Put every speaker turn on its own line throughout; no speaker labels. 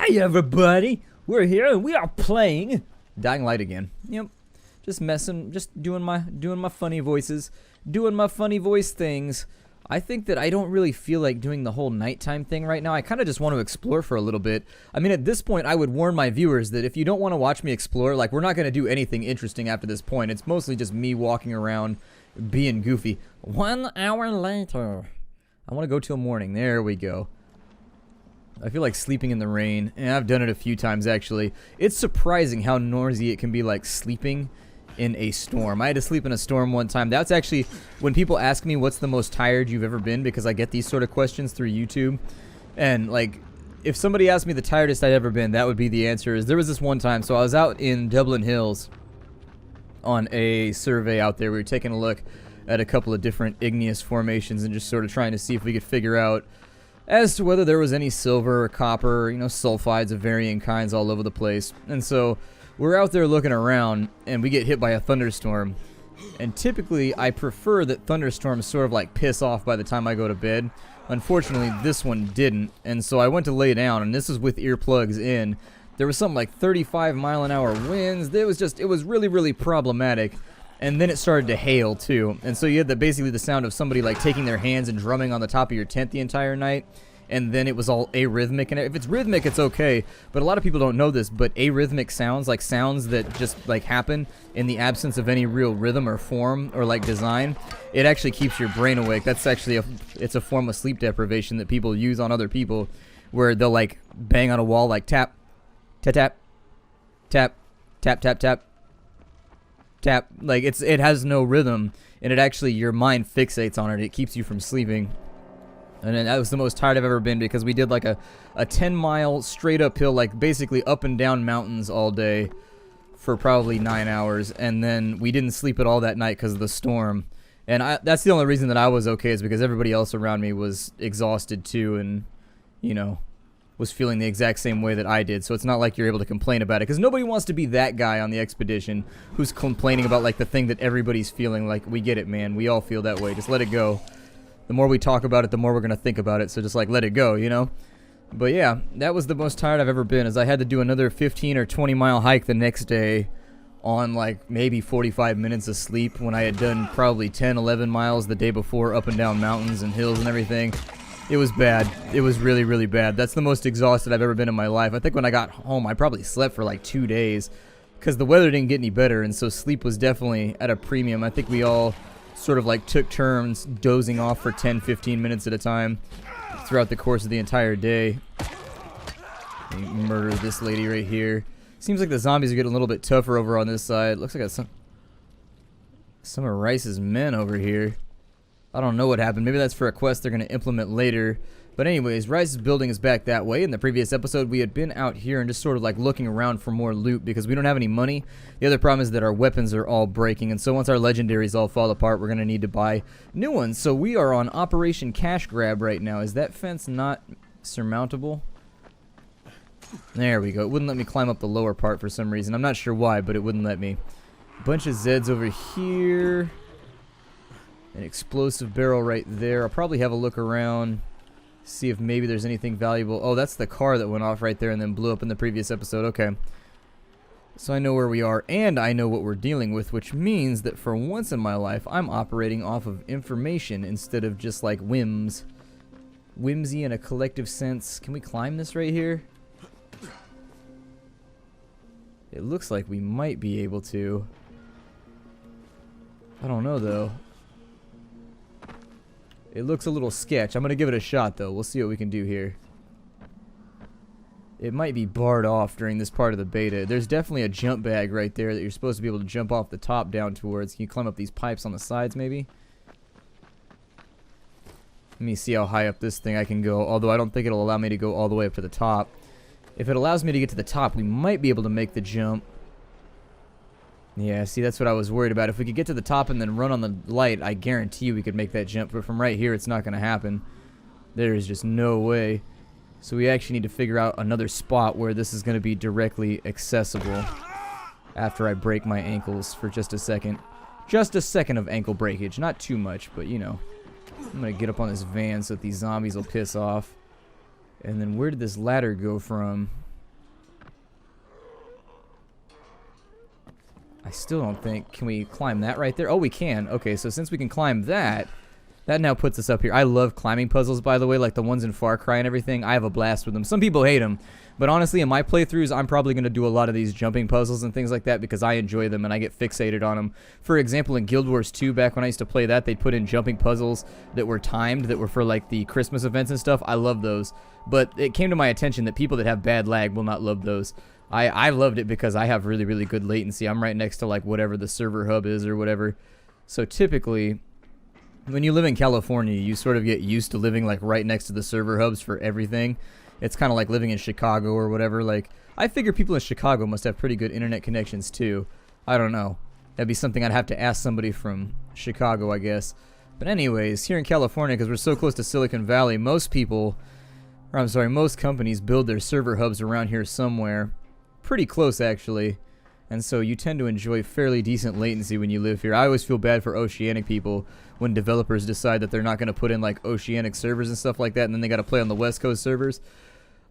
Hi everybody, we're here and we are playing Dying Light again. Yep, just messing, just doing my funny voices, doing my funny voice things. I think that I don't really feel like doing the whole nighttime thing right now. I kind of just want to explore for a little bit. I mean, at this point, I would warn my viewers that if you don't want to watch me explore, like, we're not going to do anything interesting after this point. It's mostly just me walking around being goofy. 1 hour later. I want to go till morning. There we go. I feel like sleeping in the rain, and I've done it a few times actually. It's surprising how noisy it can be, like sleeping in a storm. I had to sleep in a storm one time. That's actually when people ask me what's the most tired you've ever been, because I get these sort of questions through YouTube, and like if somebody asked me the tiredest I'd ever been, that would be the answer. Is there was this one time, so I was out in Dublin Hills on a survey out there. We were taking a look at a couple of different igneous formations and just sort of trying to see if we could figure out as to whether there was any silver or copper, you know, sulfides of varying kinds all over the place. And so we're out there looking around, and we get hit by a thunderstorm. And typically, I prefer that thunderstorms sort of like piss off by the time I go to bed. Unfortunately, this one didn't. And so I went to lay down, and this is with earplugs in. There was something like 35-mile-an-hour winds. It was really, really problematic. And then it started to hail too, and so you had basically the sound of somebody like taking their hands and drumming on the top of your tent the entire night, and then it was all arrhythmic. And if it's rhythmic, it's okay, but a lot of people don't know this, but arrhythmic sounds, like sounds that just like happen in the absence of any real rhythm or form or like design, it actually keeps your brain awake. That's actually it's a form of sleep deprivation that people use on other people, where they'll like bang on a wall like tap, tap, tap, tap, tap, tap, tap. Tap, like it has no rhythm, and it actually, your mind fixates on it. It keeps you from sleeping. And then that was the most tired I've ever been, because we did like a 10-mile straight uphill, like basically up and down mountains all day for probably 9 hours, and then we didn't sleep at all that night because of the storm. And that's the only reason that I was okay, is because everybody else around me was exhausted too, and you know, was feeling the exact same way that I did. So it's not like you're able to complain about it, because nobody wants to be that guy on the expedition who's complaining about like the thing that everybody's feeling. Like, we get it, man, we all feel that way. Just let it go. The more we talk about it, the more we're gonna think about it, so just like let it go, you know. But yeah, that was the most tired I've ever been, as I had to do another 15 or 20 mile hike the next day on like maybe 45 minutes of sleep, when I had done probably 10-11 miles the day before up and down mountains and hills and everything. It was bad. It was really, really bad. That's the most exhausted I've ever been in my life. I think when I got home, I probably slept for like 2 days, because the weather didn't get any better, and so sleep was definitely at a premium. I think we all sort of like took turns dozing off for 10-15 minutes at a time throughout the course of the entire day. They murdered this lady right here. Seems like the zombies are getting a little bit tougher over on this side. Looks like some of Rice's men over here. I don't know what happened. Maybe that's for a quest they're going to implement later. But anyways, Rice's building is back that way. In the previous episode, we had been out here and just sort of like looking around for more loot, because we don't have any money. The other problem is that our weapons are all breaking, and so once our legendaries all fall apart, we're going to need to buy new ones. So we are on Operation Cash Grab right now. Is that fence not surmountable? There we go. It wouldn't let me climb up the lower part for some reason. I'm not sure why, but it wouldn't let me. Bunch of Zeds over here. An explosive barrel right there. I'll probably have a look around, see if maybe there's anything valuable. Oh, that's the car that went off right there and then blew up in the previous episode. Okay. So I know where we are, and I know what we're dealing with, which means that for once in my life, I'm operating off of information instead of just like whims. Whimsy in a collective sense. Can we climb this right here? It looks like we might be able to. I don't know though. It looks a little sketch. I'm going to give it a shot, though. We'll see what we can do here. It might be barred off during this part of the beta. There's definitely a jump bag right there that you're supposed to be able to jump off the top down towards. Can you climb up these pipes on the sides, maybe? Let me see how high up this thing I can go, although I don't think it'll allow me to go all the way up to the top. If it allows me to get to the top, we might be able to make the jump. Yeah, see, that's what I was worried about. If we could get to the top and then run on the light, I guarantee you we could make that jump. But from right here, it's not going to happen. There is just no way. So we actually need to figure out another spot where this is going to be directly accessible after I break my ankles for just a second. Just a second of ankle breakage. Not too much, but, you know. I'm going to get up on this van so that these zombies will piss off. And then where did this ladder go from? I still don't think... Can we climb that right there? Oh, we can. Okay, so since we can climb that, that now puts us up here. I love climbing puzzles, by the way, like the ones in Far Cry and everything. I have a blast with them. Some people hate them, but honestly, in my playthroughs, I'm probably going to do a lot of these jumping puzzles and things like that because I enjoy them and I get fixated on them. For example, in Guild Wars 2, back when I used to play that, they'd put in jumping puzzles that were timed, that were for like the Christmas events and stuff. I love those. But it came to my attention that people that have bad lag will not love those. I loved it because I have really, really good latency. I'm right next to like whatever the server hub is or whatever. So typically, when you live in California, you sort of get used to living like right next to the server hubs for everything. It's kind of like living in Chicago or whatever. Like, I figure people in Chicago must have pretty good internet connections too. I don't know. That'd be something I'd have to ask somebody from Chicago, I guess. But anyways, here in California, because we're so close to Silicon Valley, most companies build their server hubs around here somewhere. Pretty close, actually. And so you tend to enjoy fairly decent latency when you live here. I always feel bad for Oceanic people when developers decide that they're not going to put in like Oceanic servers and stuff like that, and then they got to play on the West Coast servers.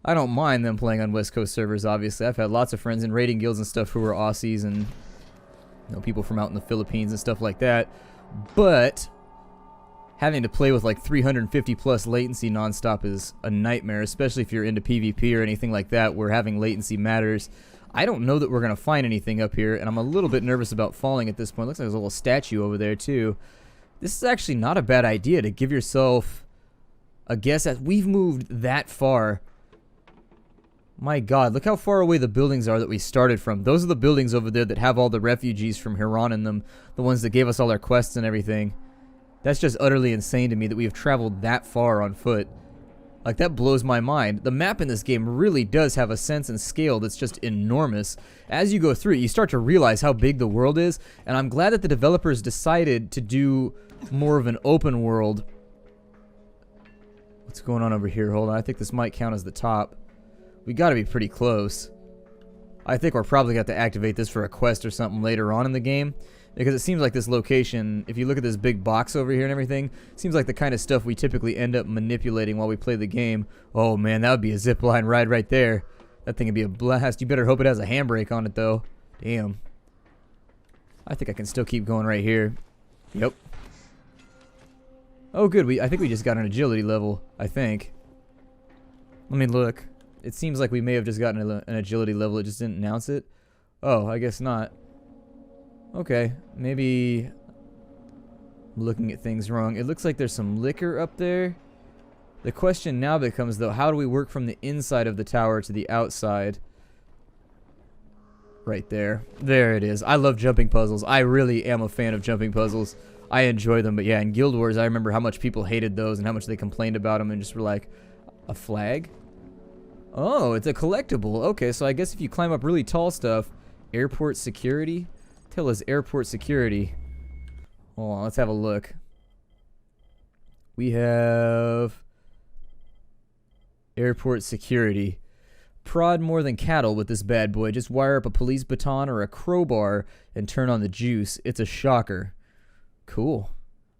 I don't mind them playing on West Coast servers, obviously. I've had lots of friends in raiding guilds and stuff who are Aussies and people from out in the Philippines and stuff like that. But having to play with like 350 plus latency nonstop is a nightmare, especially if you're into PvP or anything like that where having latency matters. I don't know that we're going to find anything up here, and I'm a little bit nervous about falling at this point. Looks like there's a little statue over there, too. This is actually not a bad idea to give yourself a guess at. We've moved that far. My God, look how far away the buildings are that we started from. Those are the buildings over there that have all the refugees from Huron in them, the ones that gave us all our quests and everything. That's just utterly insane to me that we have traveled that far on foot. Like, that blows my mind. The map in this game really does have a sense and scale that's just enormous. As you go through it, you start to realize how big the world is, and I'm glad that the developers decided to do more of an open world. What's going on over here? Hold on, I think this might count as the top. We gotta be pretty close. I think we're probably gonna have to activate this for a quest or something later on in the game. Because it seems like this location, if you look at this big box over here and everything, seems like the kind of stuff we typically end up manipulating while we play the game. Oh man, that would be a zipline ride right there. That thing would be a blast. You better hope it has a handbrake on it though. Damn. I think I can still keep going right here. Yep. Oh good, I think we just got an agility level, I think. Let me look. It seems like we may have just gotten an agility level, it just didn't announce it. Oh, I guess not. Okay, maybe I'm looking at things wrong. It looks like there's some liquor up there. The question now becomes, though, how do we work from the inside of the tower to the outside? Right there. There it is. I love jumping puzzles. I really am a fan of jumping puzzles. I enjoy them, but yeah, in Guild Wars, I remember how much people hated those and how much they complained about them and just were like, a flag? Oh, it's a collectible. Okay, so I guess if you climb up really tall stuff, airport security? Tell us airport security. Hold on, let's have a look. We have airport security. Prod more than cattle with this bad boy. Just wire up a police baton or a crowbar and turn on the juice. It's a shocker. Cool.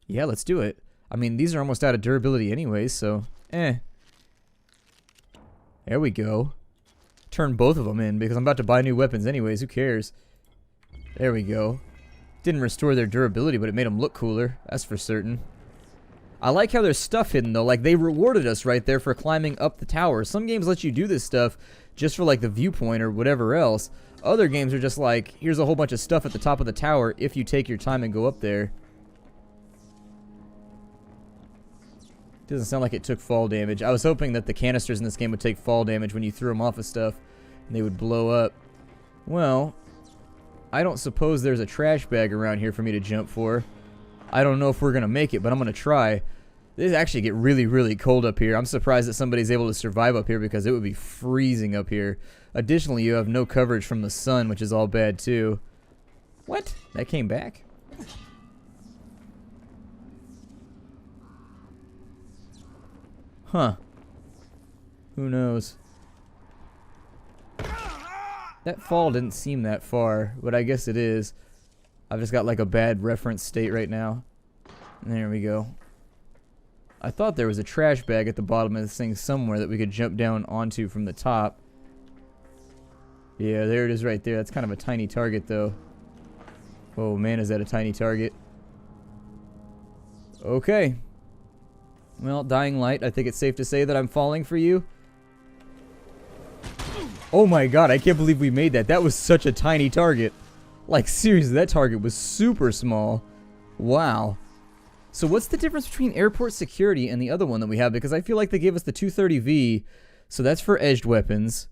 Yeah, let's do it. I mean, these are almost out of durability anyways, so There we go. Turn both of them in because I'm about to buy new weapons anyways. Who cares? There we go. Didn't restore their durability, but it made them look cooler. That's for certain. I like how there's stuff hidden, though. Like, they rewarded us right there for climbing up the tower. Some games let you do this stuff just for, like, the viewpoint or whatever else. Other games are just like, here's a whole bunch of stuff at the top of the tower if you take your time and go up there. Doesn't sound like it took fall damage. I was hoping that the canisters in this game would take fall damage when you threw them off of stuff and they would blow up. Well, I don't suppose there's a trash bag around here for me to jump for. I don't know if we're going to make it, but I'm going to try. This actually get really, really cold up here. I'm surprised that somebody's able to survive up here because it would be freezing up here. Additionally, you have no coverage from the sun, which is all bad too. What? That came back? Huh. Who knows? That fall didn't seem that far, but I guess it is. I've just got like a bad reference state right now. There we go. I thought there was a trash bag at the bottom of this thing somewhere that we could jump down onto from the top. Yeah, there it is right there. That's kind of a tiny target though. Oh man, is that a tiny target? Okay. Well, dying light, I think it's safe to say that I'm falling for you. Oh my god, I can't believe we made that. That was such a tiny target. Like, seriously, that target was super small. Wow. So what's the difference between airport security and the other one that we have? Because I feel like they gave us the 230V, so that's for edged weapons.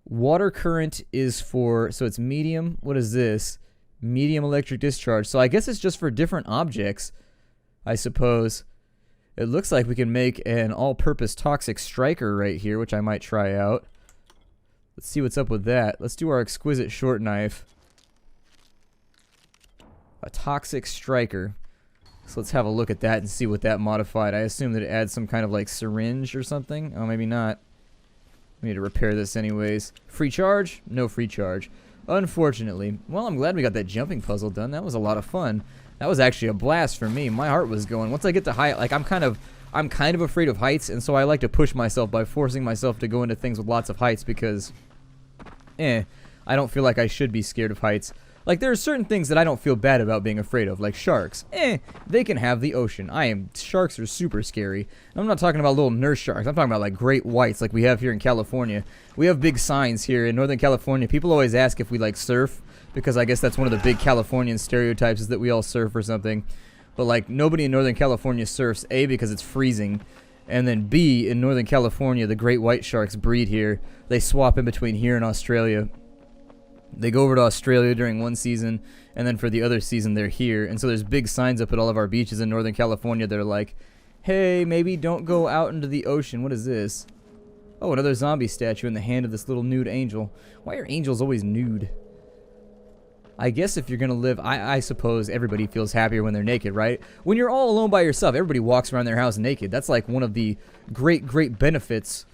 Water current is for, so it's medium. What is this? Medium electric discharge. So I guess it's just for different objects, I suppose. It looks like we can make an all-purpose toxic striker right here, which I might try out. Let's see what's up with that. Let's do our exquisite short knife. A toxic striker. So let's have a look at that and see what that modified. I assume that it adds some kind of like syringe or something. Oh, maybe not. We need to repair this anyways. Free charge? No free charge. Unfortunately. Well, I'm glad we got that jumping puzzle done. That was a lot of fun. That was actually a blast for me. My heart was going. Once I get to height, like I'm kind of afraid of heights, and so I like to push myself by forcing myself to go into things with lots of heights because I don't feel like I should be scared of heights. Like, there are certain things that I don't feel bad about being afraid of, like sharks. They can have the ocean. Sharks are super scary. And I'm not talking about little nurse sharks. I'm talking about, like, great whites like we have here in California. We have big signs here in Northern California. People always ask if we, like, surf, because I guess that's one of the big Californian stereotypes is that we all surf or something. But, like, nobody in Northern California surfs, A, because it's freezing, and then B, in Northern California, the great white sharks breed here. They swap in between here and Australia. They go over to Australia during one season, and then for the other season they're here. And so there's big signs up at all of our beaches in Northern California that are like, hey, maybe don't go out into the ocean. What is this? Oh, another zombie statue in the hand of this little nude angel. Why are angels always nude? I guess if you're going to live, I suppose everybody feels happier when they're naked, right? When you're all alone by yourself, everybody walks around their house naked. That's like one of the great, great benefits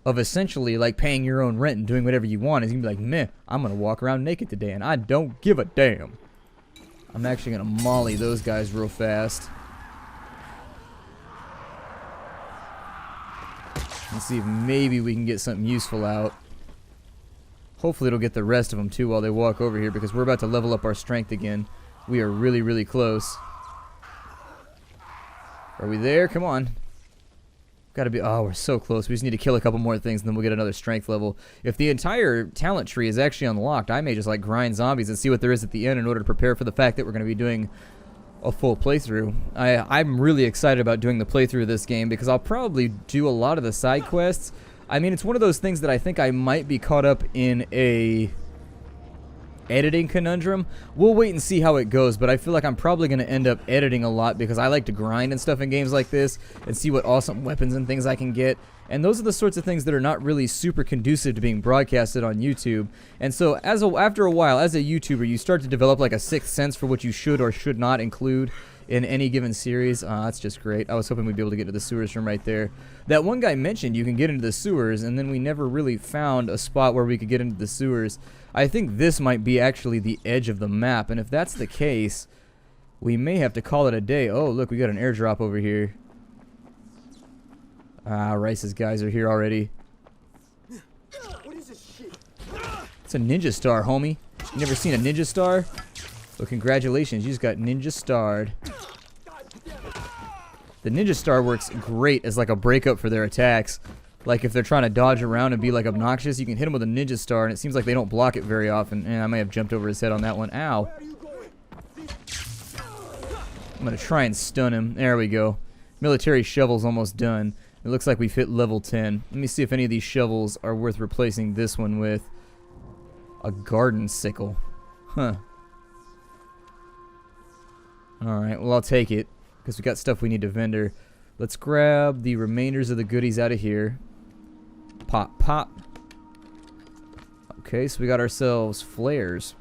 of essentially like paying your own rent and doing whatever you want. Is you can be like, meh, I'm gonna walk around naked today and I don't give a damn. I'm actually gonna molly those guys real fast. Let's see if maybe we can get something useful out. Hopefully it'll get the rest of them too while they walk over here, because we're about to level up our strength again. We are really, really close. Are we there? Come on. Gotta be, oh, we're so close. We just need to kill a couple more things and then we'll get another strength level. If the entire talent tree is actually unlocked, I may just like grind zombies and see what there is at the end in order to prepare for the fact that we're going to be doing a full playthrough. I'm really excited about doing the playthrough of this game because I'll probably do a lot of the side quests. I mean, it's one of those things that I think I might be caught up in a editing conundrum. We'll wait and see how it goes, but I feel like I'm probably going to end up editing a lot because I like to grind and stuff in games like this and see what awesome weapons and things I can get. And those are the sorts of things that are not really super conducive to being broadcasted on YouTube. And so after a while, as a YouTuber, you start to develop like a sixth sense for what you should or should not include in any given series. That's just great. I was hoping we'd be able to get to the sewers from right there. That one guy mentioned you can get into the sewers, and then we never really found a spot where we could get into the sewers. I think this might be actually the edge of the map, and if that's the case, we may have to call it a day. Oh, look, we got an airdrop over here. Rice's guys are here already.
What is this shit?
It's a ninja star, homie. You never seen a ninja star? Well, congratulations, you just got ninja starred. The ninja star works great as like a breakup for their attacks. Like if they're trying to dodge around and be like obnoxious, you can hit them with a ninja star and it seems like they don't block it very often. And I may have jumped over his head on that one. Ow. I'm gonna try and stun him. There we go. Military shovel's almost done. It looks like we've hit level 10. Let me see if any of these shovels are worth replacing this one with. A garden sickle. Huh. Alright, well I'll take it, because we got stuff we need to vendor. Let's grab the remainders of the goodies out of here. Pop, pop. Okay, so we got ourselves flares.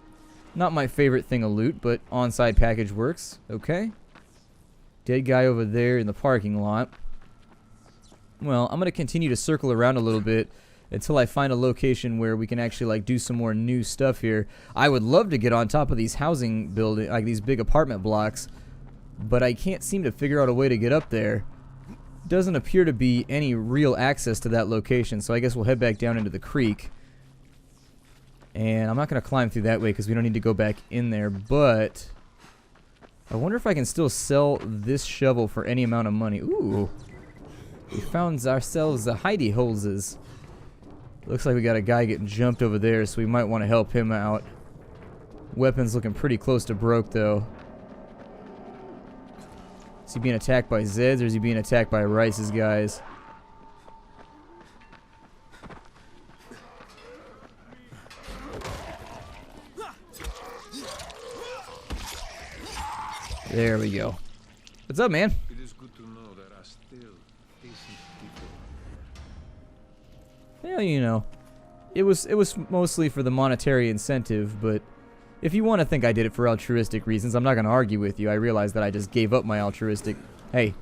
Not my favorite thing of loot, but on-side package works. Okay. Dead guy over there in the parking lot. Well, I'm going to continue to circle around a little bit until I find a location where we can actually like do some more new stuff here. I would love to get on top of these housing building, like these big apartment blocks, but I can't seem to figure out a way to get up there. Doesn't appear to be any real access to that location, so I guess we'll head back down into the creek. And I'm not going to climb through that way because we don't need to go back in there, but I wonder if I can still sell this shovel for any amount of money. Ooh. We found ourselves a hidey holeses. Looks like we got a guy getting jumped over there, so we might want to help him out. Weapon's looking pretty close to broke, though. Is he being attacked by Zeds, or is he being attacked by Rice's guys? There we go. What's up, man?
It is good to know there are still decent people.
Well, you know, it was mostly for the monetary incentive, but if you want to think I did it for altruistic reasons, I'm not going to argue with you. I realize that I just gave up my altruistic... Hey,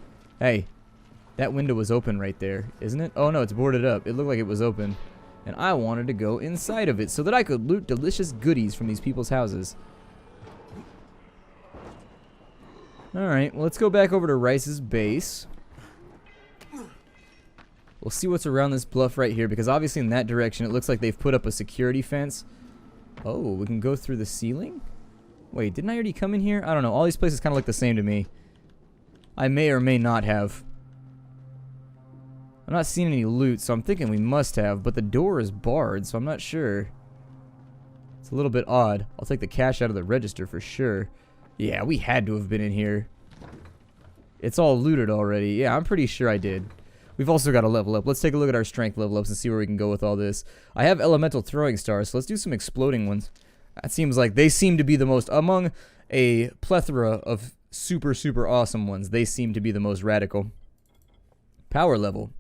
that window was open right there, isn't it? Oh no, it's boarded up. It looked like it was open, and I wanted to go inside of it so that I could loot delicious goodies from these people's houses. Alright, well, let's go back over to Rice's base. We'll see what's around this bluff right here, because obviously in that direction it looks like they've put up a security fence. Oh, we can go through the ceiling? Wait, didn't I already come in here? I don't know. All these places kind of look the same to me. I may or may not have. I'm not seeing any loot, so I'm thinking we must have, but the door is barred, so I'm not sure. It's a little bit odd. I'll take the cash out of the register for sure. Yeah, we had to have been in here. It's all looted already. Yeah, I'm pretty sure I did. We've also got to level up. Let's take a look at our strength level ups and see where we can go with all this. I have elemental throwing stars, so let's do some exploding ones. That seems like they seem to be the most, among a plethora of super, super awesome ones, they seem to be the most radical. Power level.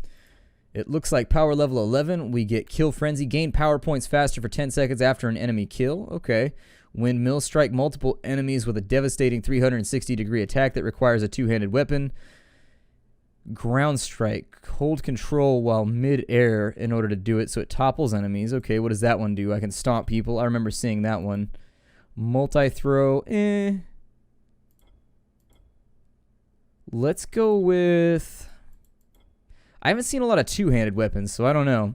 It looks like power level 11, we get kill frenzy. Gain power points faster for 10 seconds after an enemy kill. Okay. Windmill, strike multiple enemies with a devastating 360-degree attack that requires a two-handed weapon. Ground strike, hold control while mid-air in order to do it, so it topples enemies. Okay, what does that one do? I can stomp people. I remember seeing that one. Multi-throw, Let's go with... I haven't seen a lot of two-handed weapons, so I don't know.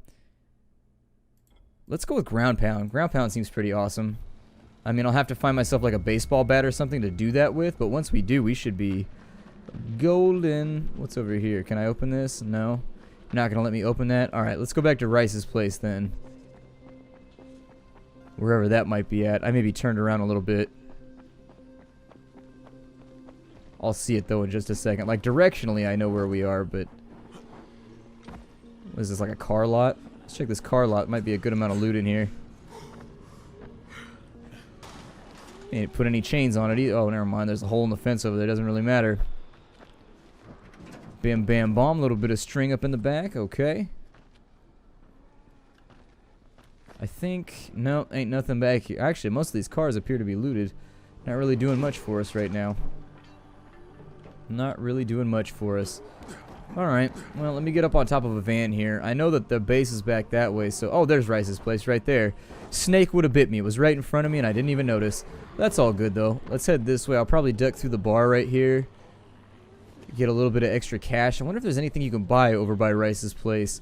Let's go with ground pound. Ground pound seems pretty awesome. I mean, I'll have to find myself like a baseball bat or something to do that with, but once we do, we should be golden. What's over here? Can I open this? No. You're not going to let me open that? Alright, let's go back to Rice's place then. Wherever that might be at. I may be turned around a little bit. I'll see it though in just a second. Like directionally I know where we are, but... What is this, like a car lot? Let's check this car lot. Might be a good amount of loot in here. Ain't put any chains on it either. Oh, never mind. There's a hole in the fence over there. Doesn't really matter. Bam, bam, bomb. A little bit of string up in the back. Okay. I think... No, ain't nothing back here. Actually, most of these cars appear to be looted. Not really doing much for us right now. Not really doing much for us. Alright. Well, let me get up on top of a van here. I know that the base is back that way, so... Oh, there's Rice's place right there. Snake would have bit me. It was right in front of me, and I didn't even notice. That's all good, though. Let's head this way. I'll probably duck through the bar right here. Get a little bit of extra cash. I wonder if there's anything you can buy over by Rice's place.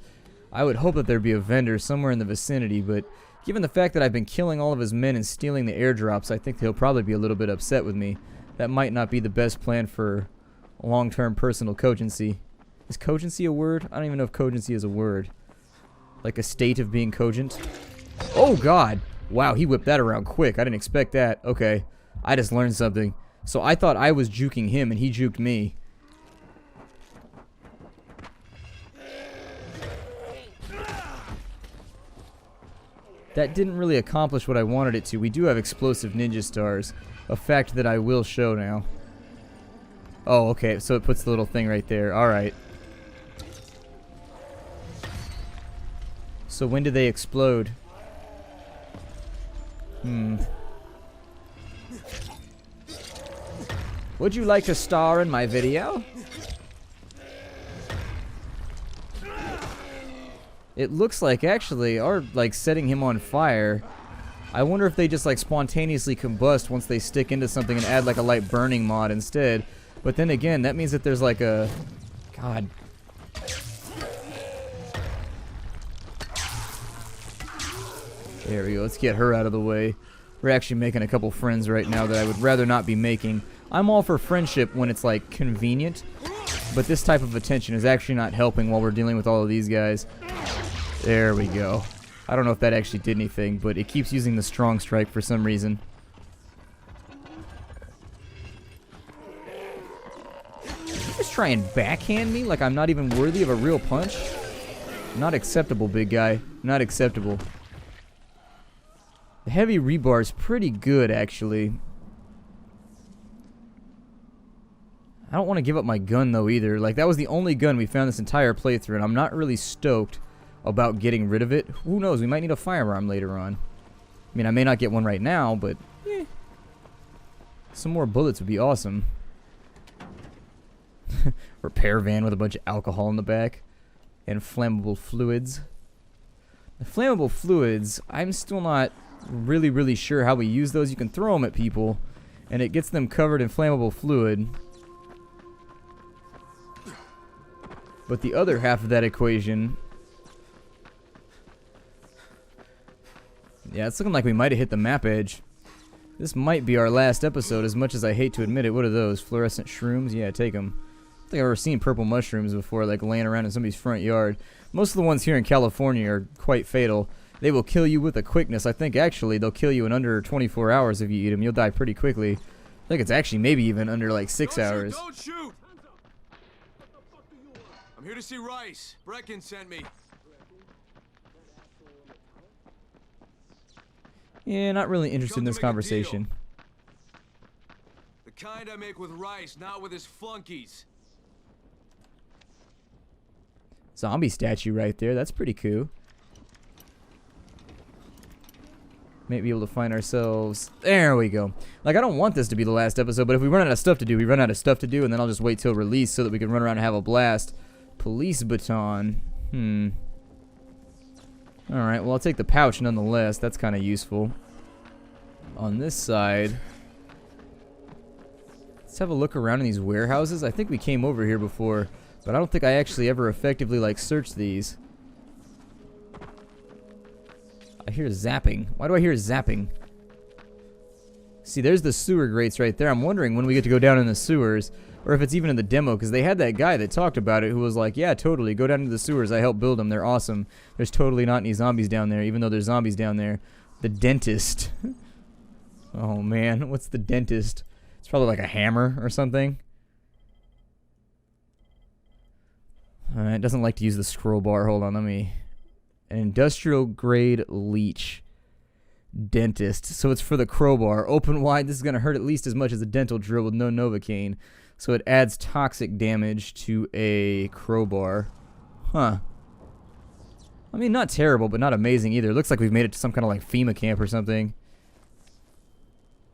I would hope that there'd be a vendor somewhere in the vicinity, but given the fact that I've been killing all of his men and stealing the airdrops, I think he'll probably be a little bit upset with me. That might not be the best plan for long-term personal cogency. Is cogency a word? I don't even know if cogency is a word. Like a state of being cogent. Oh, God. Wow, he whipped that around quick. I didn't expect that. Okay. I just learned something. So I thought I was juking him, and he juked me. That didn't really accomplish what I wanted it to. We do have explosive ninja stars. A fact that I will show now. Oh, okay. So it puts the little thing right there. Alright. So when do they explode? Would you like to star in my video? It looks like actually are like setting him on fire. I wonder if they just like spontaneously combust once they stick into something and add like a light burning mod instead. But then again, that means that there's like a... God. There we go. Let's get her out of the way. We're actually making a couple friends right now that I would rather not be making. I'm all for friendship when it's like convenient, but this type of attention is actually not helping while we're dealing with all of these guys. There we go. I don't know if that actually did anything, but it keeps using the strong strike for some reason. Just try and backhand me like I'm not even worthy of a real punch? Not acceptable, big guy. Not acceptable. The heavy rebar is pretty good, actually. I don't want to give up my gun, though, either. Like, that was the only gun we found this entire playthrough, and I'm not really stoked about getting rid of it. Who knows? We might need a firearm later on. I mean, I may not get one right now, but some more bullets would be awesome. Repair van with a bunch of alcohol in the back. And flammable fluids. The flammable fluids, I'm still not really sure how we use those. You can throw them at people, and it gets them covered in flammable fluid. But the other half of that equation... Yeah, it's looking like we might have hit the map edge. This might be our last episode, as much as I hate to admit it. What are those? Fluorescent shrooms? Yeah, take them. I don't think I've ever seen purple mushrooms before, like laying around in somebody's front yard. Most of the ones here in California are quite fatal. They will kill you with a quickness. I think actually they'll kill you in under 24 hours if you eat them. You'll die pretty quickly. I think it's actually maybe even under like 6 hours.
Don't shoot! I'm here to see Rice. Brecken sent me.
Yeah, not really interested in this conversation.
The kind I make with Rice, not with his flunkies.
Zombie statue right there. That's pretty cool. May be able to find ourselves... There we go. Like, I don't want this to be the last episode, but if we run out of stuff to do, we run out of stuff to do, and then I'll just wait till release so that we can run around and have a blast. Police baton. Alright, well, I'll take the pouch nonetheless. That's kind of useful. On this side... Let's have a look around in these warehouses. I think we came over here before, but I don't think I actually ever effectively, like, searched these. I hear zapping. Why do I hear zapping? See, there's the sewer grates right there. I'm wondering when we get to go down in the sewers, or if it's even in the demo, because they had that guy that talked about it who was like, yeah, totally, go down into the sewers. I helped build them. They're awesome. There's totally not any zombies down there, even though there's zombies down there. The dentist. Oh, man. What's the dentist? It's probably like a hammer or something. It doesn't like to use the scroll bar. Hold on, let me... An industrial grade leech. Dentist. So it's for the crowbar. Open wide. This is going to hurt at least as much as a dental drill with no Novocaine. So it adds toxic damage to a crowbar. Huh. I mean, not terrible, but not amazing either. It looks like we've made it to some kind of like FEMA camp or something.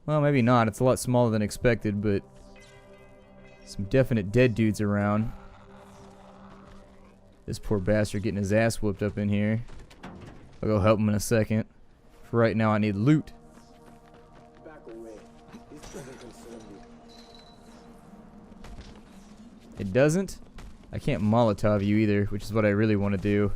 Well, maybe not. It's a lot smaller than expected, but some definite dead dudes around. This poor bastard getting his ass whooped up in here. I'll go help him in a second. For right now, I need loot.
Back away. This doesn't concern me.
It doesn't? I can't Molotov you either, which is what I really want to do.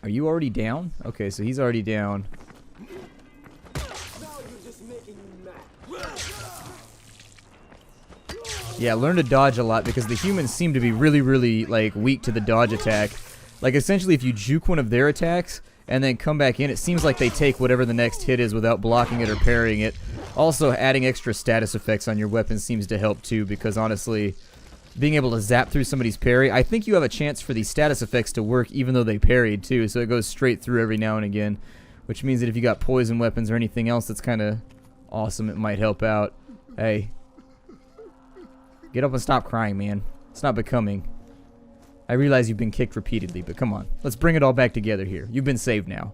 Are you already down? Okay, so he's already down. Yeah, learn to dodge a lot because the humans seem to be really, like, weak to the dodge attack. Like, essentially, if you juke one of their attacks and then come back in, it seems like they take whatever the next hit is without blocking it or parrying it. Also, adding extra status effects on your weapon seems to help, too, because, honestly, being able to zap through somebody's parry, I think you have a chance for these status effects to work even though they parried, too, so it goes straight through every now and again, which means that if you got poison weapons or anything else that's kind of awesome, it might help out. Hey. Get up and stop crying, man. It's not becoming. I realize you've been kicked repeatedly, but come on. Let's bring it all back together here. You've been saved now.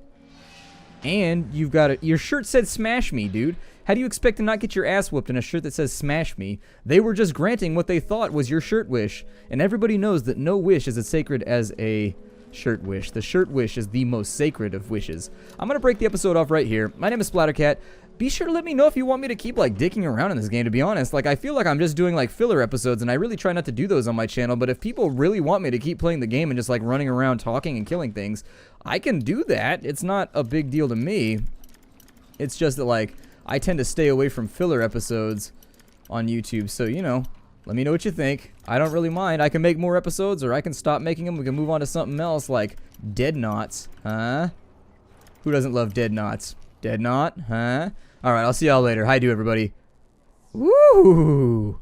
And you've got a... Your shirt said smash me, dude. How do you expect to not get your ass whooped in a shirt that says smash me? They were just granting what they thought was your shirt wish. And everybody knows that no wish is as sacred as a Shirt wish. The shirt wish is the most sacred of wishes. I'm gonna break the episode off right here. My name is Splattercat. Be sure to let me know if you want me to keep, like, dicking around in this game, to be honest. Like, I feel like I'm just doing, like, filler episodes, and I really try not to do those on my channel, but if people really want me to keep playing the game and just, like, running around talking and killing things, I can do that. It's not a big deal to me. It's just that, like, I tend to stay away from filler episodes on YouTube, so, you know, let me know what you think. I don't really mind. I can make more episodes, or I can stop making them. We can move on to something else, like Dead Knots, huh? Who doesn't love Dead Knots? Dead Knot, huh? Alright, I'll see y'all later. Hi, do everybody. Woo!